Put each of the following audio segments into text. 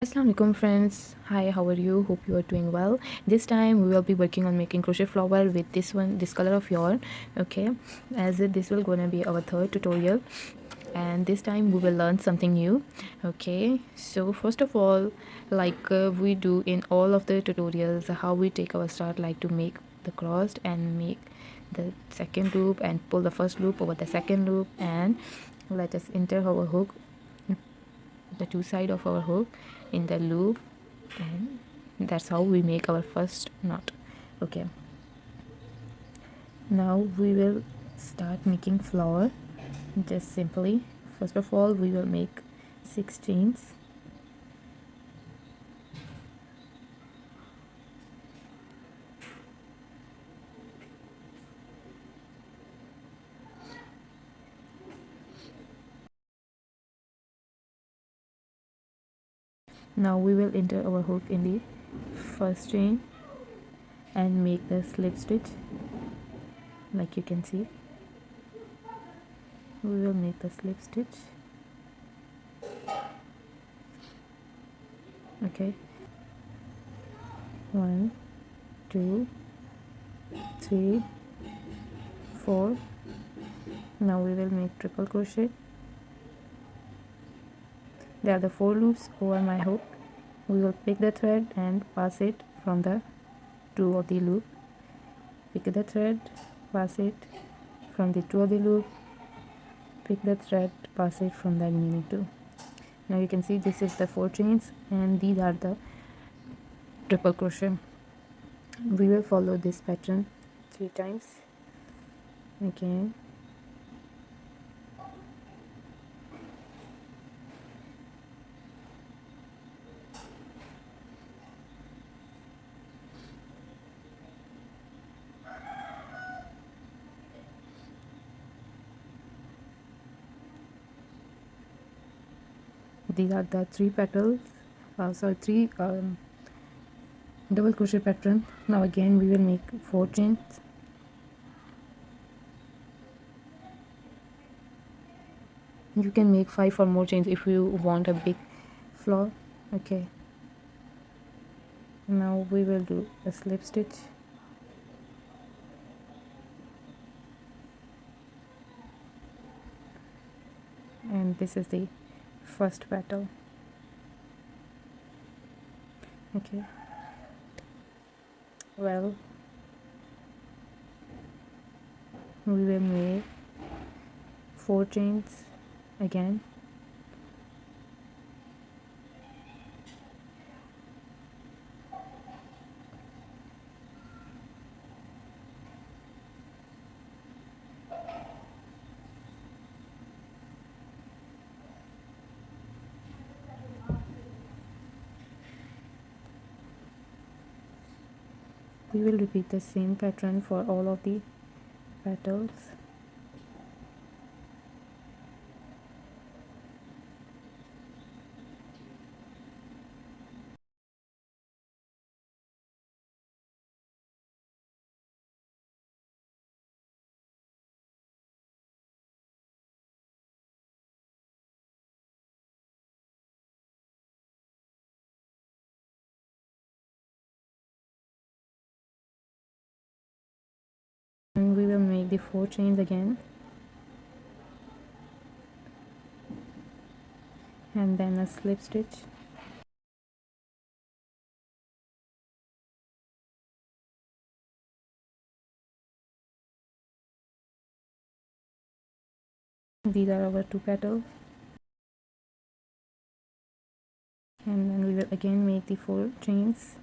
Assalamu alaikum friends. Hi, how are you? Hope you are doing well. This time we will be working on making crochet flower with this color of yarn. Okay, this will gonna be our third tutorial, and this time we will learn something new. Okay, so first of all, like we do in all of the tutorials, how we take our start, like to make the crossed and make the second loop and pull the first loop over the second loop, and let us enter our hook, the two side of our hook in the loop, and that's how we make our first knot. Okay, now we will start making flower. Just simply, first of all, we will make 6 chains. Now we will enter our hook in the first chain and make the slip stitch. Like you can see, we will make the slip stitch. Okay, 1 2 3 4. Now we will make triple crochet. There are the 4 loops over my hook. We will pick the thread and pass it from the two of the loop. Pick the thread, pass it from the two of the loop. Pick the thread, pass it from the remaining two. Now you can see this is the 4 chains, and these are the triple crochet. We will follow this pattern 3 times. Again, these are the 3 petals, sorry, 3 double crochet pattern. Now again we will make 4 chains. You can make 5 or more chains if you want a big flower. Okay, now we will do a slip stitch. And this is the first petal. Okay, well, we will make 4 chains again. We will repeat the same pattern for all of the petals. And we will make the 4 chains again, and then a slip stitch. These are our 2 petals, and then we will again make the 4 chains.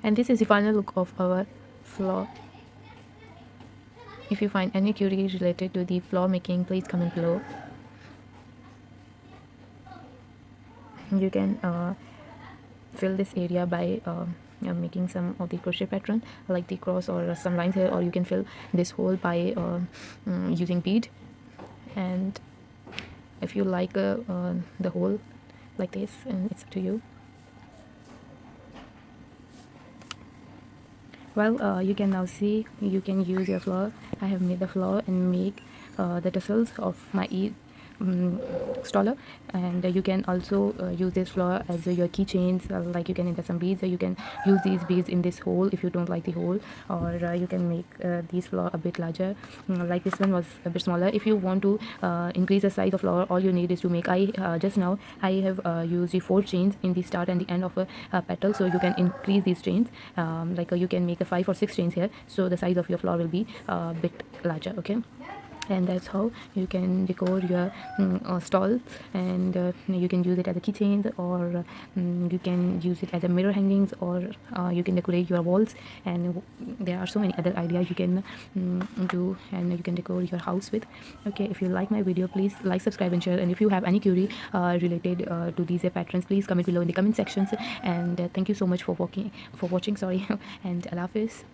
And this is the final look of our floor. If you find any query related to the floor making, please comment below. You can fill this area by making some of the crochet pattern like the cross or some lines here, or you can fill this hole by using bead. And if you like the hole like this, and it's up to you. Well, you can now see you can use your flower. I have made the flower and make the tassels of my stoller, and you can also use this flower as your keychains, like you can insert some beads, or you can use these beads in this hole if you don't like the hole, or you can make these flower a bit larger. Like this one was a bit smaller. If you want to increase the size of flower, all you need is to make, just now I have used the 4 chains in the start and the end of a petal, so you can increase these chains, like you can make a 5 or 6 chains here, so the size of your flower will be a bit larger. Okay, and that's how you can decor your stall, and you can use it as a keychains, or you can use it as a mirror hangings, or you can decorate your walls, and there are so many other ideas you can do, and you can decor your house with. Okay, if you like my video, please like, subscribe and share, and if you have any query related to these patterns, please comment below in the comment sections. And thank you so much for watching, sorry. And Allah Hafiz.